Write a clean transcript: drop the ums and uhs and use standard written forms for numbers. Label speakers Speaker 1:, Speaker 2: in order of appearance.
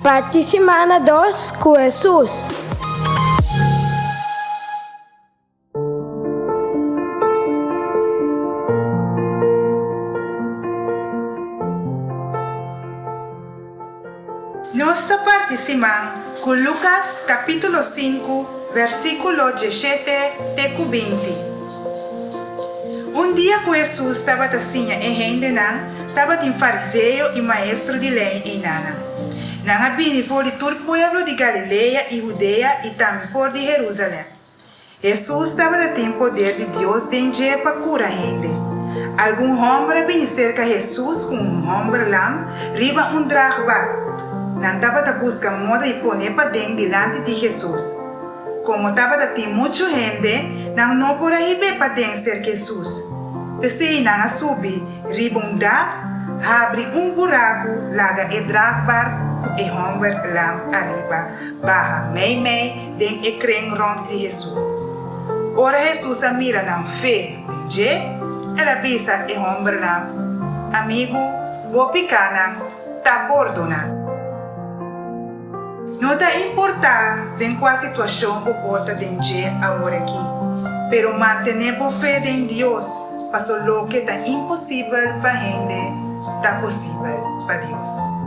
Speaker 1: Parte semana 2 com Jesus.
Speaker 2: Nossa parte semana com Lucas capítulo 5, versículo 17 até 20. Dia que Jesus estava assim em gente estava de fariseu e maestro de lei em nana. Nanga vini for de todo o povo de Galileia e Judeia e também for de Jerusalém. Jesus estava tendo poder de Deus de para curar gente. Algum homem vini cerca Jesus com homem lá, riba dragba. Não estava a buscar moda de poner para dentro delante de Jesus. Como estava tendo muita gente, não pode ir para dentro cerca Jesus. Pensei na subir, ribunda, abre buraco, laga e dragbar, e homem lá arriba, barra mei, den e crem rond de Jesus. Ora Jesus a mira na fé, de ela bisa e homem lá, amigo, vou picar tá perdona. Não dá importar em qual situação o porta de agora aqui, pero mantener a fé em Deus. Paso lo que está imposible para gente, está posible para Dios.